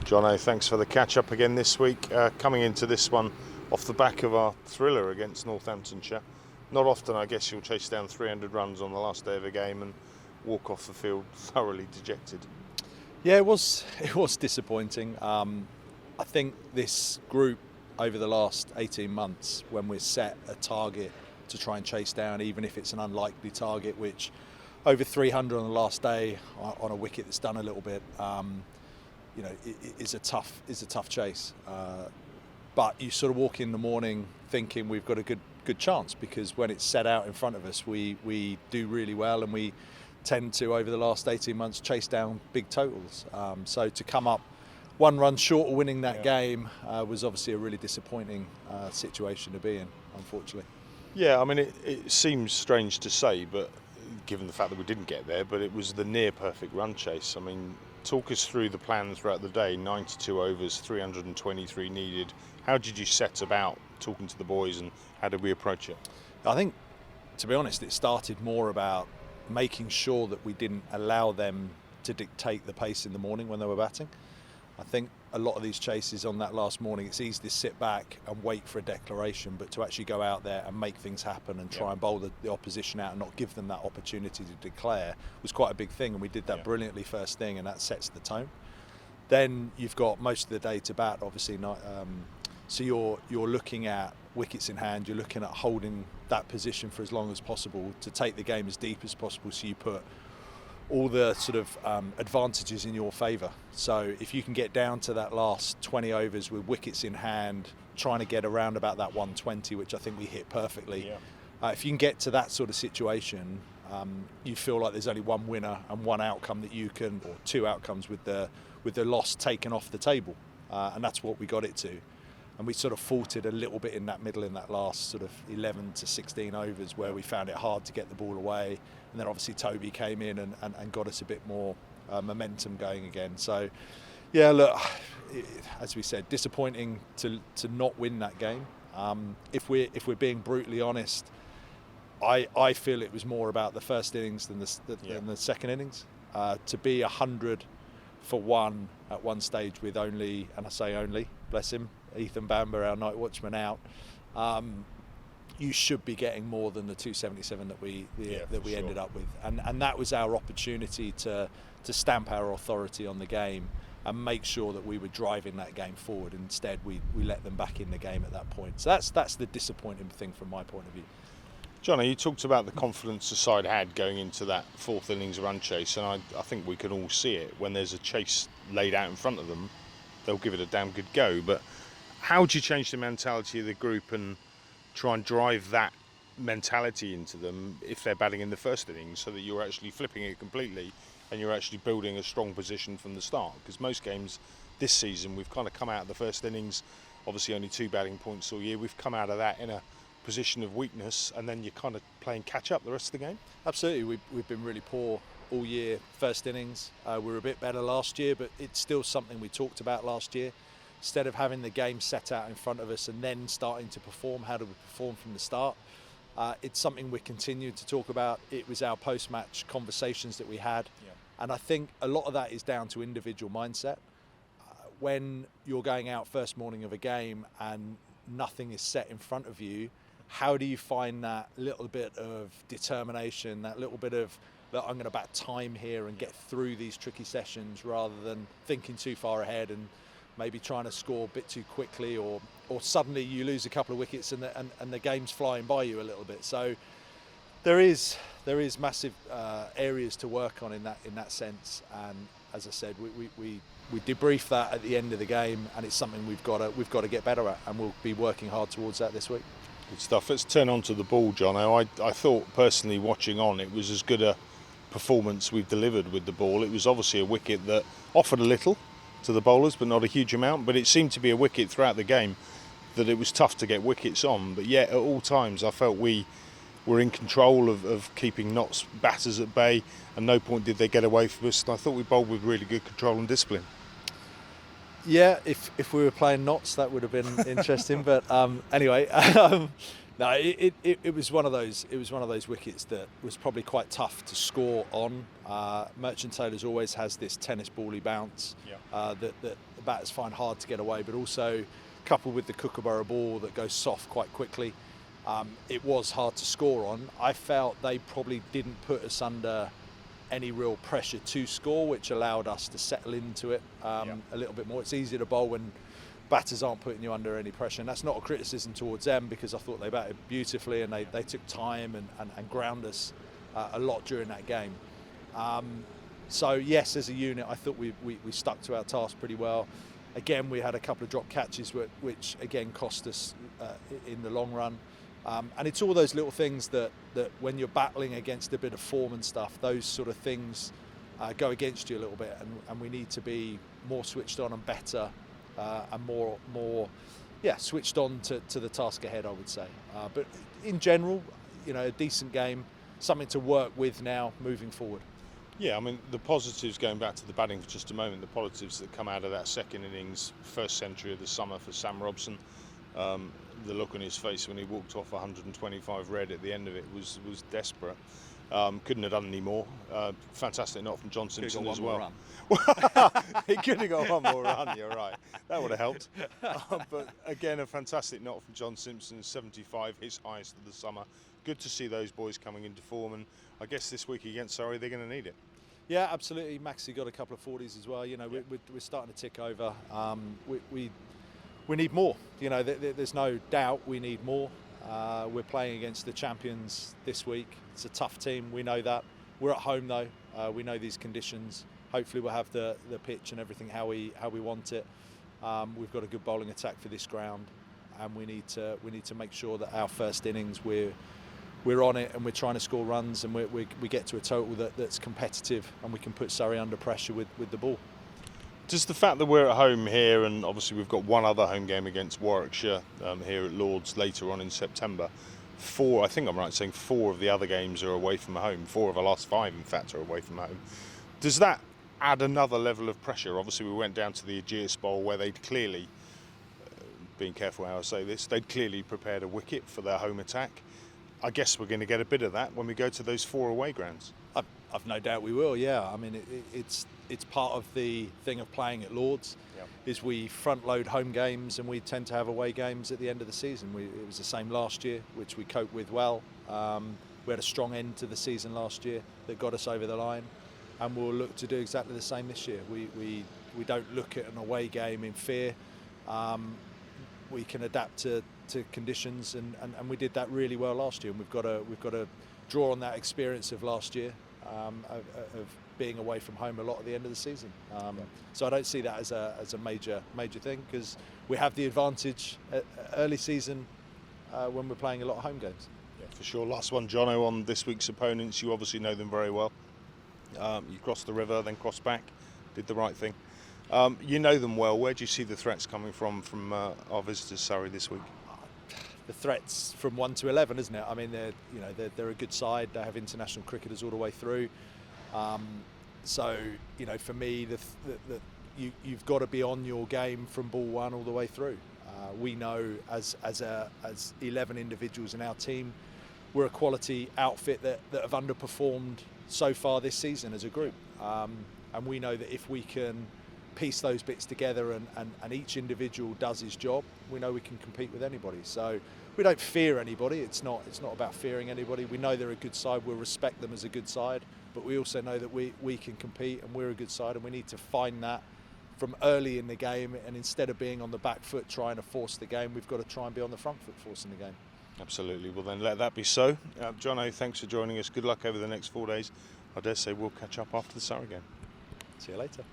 Jono, thanks for the catch-up again this week. Coming into this one off the back of our thriller against Northamptonshire. Not often, I guess, you'll chase down 300 runs on the last day of a game and walk off the field thoroughly dejected. Yeah, it was disappointing. I think this group over the last 18 months, when we're set a target to try and chase down, even if it's an unlikely target, which over 300 on the last day on a wicket that's done a little bit, is a tough chase. But you sort of walk in the morning thinking we've got a good chance, because when it's set out in front of us, we do really well, and we tend to, over the last 18 months, chase down big totals. So to come up one run short of winning that game was obviously a really disappointing situation to be in, unfortunately. Yeah, I mean, it seems strange to say, but given the fact that we didn't get there, but it was the near perfect run chase. I mean, talk us through the plan throughout the day. 92 overs, 323 needed. How did you set about talking to the boys, and how did we approach it? I think, to be honest, it started more about making sure that we didn't allow them to dictate the pace in the morning when they were batting. I think a lot of these chases on that last morning, it's easy to sit back and wait for a declaration, but to actually go out there and make things happen and try and bowl the opposition out and not give them that opportunity to declare was quite a big thing, and we did that brilliantly first thing, and that sets the tone. Then you've got most of the day to bat, obviously, so you're looking at wickets in hand, you're looking at holding that position for as long as possible to take the game as deep as possible, so you put all the sort of advantages in your favour. So if you can get down to that last 20 overs with wickets in hand, trying to get around about that 120, which I think we hit perfectly. If you can get to that sort of situation, you feel like there's only one winner and one outcome that you can, or two outcomes with the loss taken off the table, and that's what we got it to. And we sort of faltered a little bit in that middle, in that last sort of 11 to 16 overs, where we found it hard to get the ball away. And then obviously Toby came in and got us a bit more momentum going again. So, yeah, look, as we said, disappointing to not win that game. If we're being brutally honest, I feel it was more about the first innings than the second innings. To be 100 for one at one stage with only, and I say only, bless him, Ethan Bamber, our night watchman, out. You should be getting more than the 277 that we ended up with, and that was our opportunity to stamp our authority on the game and make sure that we were driving that game forward. Instead, we let them back in the game at that point. So that's the disappointing thing from my point of view. Johnny, you talked about the confidence the side had going into that fourth innings run chase, and I think we can all see it. When there's a chase laid out in front of them, they'll give it a damn good go. But how would you change the mentality of the group and try and drive that mentality into them if they're batting in the first innings, so that you're actually flipping it completely and you're actually building a strong position from the start? Because most games this season, we've kind of come out of the first innings, obviously only 2 batting points all year, we've come out of that in a position of weakness, and then you're kind of playing catch up the rest of the game. Absolutely, we've been really poor all year first innings. We were a bit better last year, but it's still something we talked about last year. Instead of having the game set out in front of us and then starting to perform, how do we perform from the start? It's something we continue to talk about. It was our post-match conversations that we had. And I think a lot of that is down to individual mindset. When you're going out first morning of a game and nothing is set in front of you, how do you find that little bit of determination, that little bit of, that I'm going to bat time here and get through these tricky sessions, rather than thinking too far ahead and maybe trying to score a bit too quickly, or suddenly you lose a couple of wickets and the game's flying by you a little bit. So there is massive areas to work on in that sense. And as I said, we debrief that at the end of the game, and it's something we've got to get better at, and we'll be working hard towards that this week. Good stuff. Let's turn on to the ball, Jono. I thought personally, watching on, it was as good a performance we've delivered with the ball. It was obviously a wicket that offered a little to the bowlers, but not a huge amount. But it seemed to be a wicket throughout the game that it was tough to get wickets on. But yet, at all times, I felt we were in control of keeping Notts batters at bay, and no point did they get away from us. And I thought we bowled with really good control and discipline. Yeah, if we were playing Notts, that would have been interesting. But anyway, no, it was one of those. It was one of those wickets that was probably quite tough to score on. Merchant Taylor's always has this tennis bally bounce that batters find hard to get away, but also coupled with the Kookaburra ball that goes soft quite quickly, it was hard to score on. I felt they probably didn't put us under any real pressure to score, which allowed us to settle into it a little bit more. It's easier to bowl when batters aren't putting you under any pressure, and that's not a criticism towards them, because I thought they batted beautifully and they took time and ground us a lot during that game. So yes, as a unit, I thought we stuck to our task pretty well. Again, we had a couple of drop catches which again cost us in the long run. And it's all those little things that when you're battling against a bit of form and stuff, those sort of things go against you a little bit, and we need to be more switched on and better and more switched on to the task ahead, I would say. But in general, a decent game, something to work with now moving forward. Yeah, I mean, the positives, going back to the batting for just a moment, the positives that come out of that second innings, first century of the summer for Sam Robson, the look on his face when he walked off 125 red at the end of it was desperate. Couldn't have done any more. Fantastic knock from John Simpson as well. He could have got one more run, you're right. That would have helped. But again, a fantastic knock from John Simpson, 75, his highest of the summer. Good to see those boys coming into form, and I guess this week against Surrey they're going to need it. Yeah, absolutely. Maxie got a couple of 40s as well. We're starting to tick over. We need more. There's no doubt we need more. We're playing against the champions this week. It's a tough team, we know that. We're at home though. We know these conditions. Hopefully we'll have the pitch and everything how we want it. We've got a good bowling attack for this ground, and we need to make sure that our first innings we're on it and we're trying to score runs, and we get to a total that's competitive, and we can put Surrey under pressure with the ball. Does the fact that we're at home here, and obviously we've got one other home game against Warwickshire here at Lord's later on in September, I think I'm right saying 4 of the other games are away from home, 4 of the last 5 in fact are away from home. Does that add another level of pressure? Obviously we went down to the Aegeus Bowl where they'd clearly, being careful how I say this, they'd clearly prepared a wicket for their home attack. I guess we're going to get a bit of that when we go to those 4 away grounds. I've no doubt we will, yeah. I mean, it's part of the thing of playing at Lord's, is we front load home games and we tend to have away games at the end of the season. It was the same last year, which we coped with well. We had a strong end to the season last year that got us over the line, and we'll look to do exactly the same this year. We don't look at an away game in fear. We can adapt to conditions, and we did that really well last year, and we've got to draw on that experience of last year. Of being away from home a lot at the end of the season. So I don't see that as a major thing, because we have the advantage at early season when we're playing a lot of home games. Yeah, for sure. Last one, Jono, on this week's opponents. You obviously know them very well. You crossed the river, then crossed back, did the right thing. You know them well. Where do you see the threats coming from our visitors, Surrey, this week? The threats from 1 to 11, isn't it? I mean, they're a good side. They have international cricketers all the way through. So for me, you've got to be on your game from ball 1 all the way through. We know as 11 individuals in our team, we're a quality outfit that have underperformed so far this season as a group, and we know that if we can piece those bits together and each individual does his job, we know we can compete with anybody. So we don't fear anybody. It's not about fearing anybody. We know they're a good side. We'll respect them as a good side, but we also know that we can compete and we're a good side, and we need to find that from early in the game, and instead of being on the back foot trying to force the game, we've got to try and be on the front foot forcing the game. Absolutely. Well then, let that be so. Jono, thanks for joining us. Good luck over the next 4 days. I dare say we'll catch up after the Surrey game. See you later.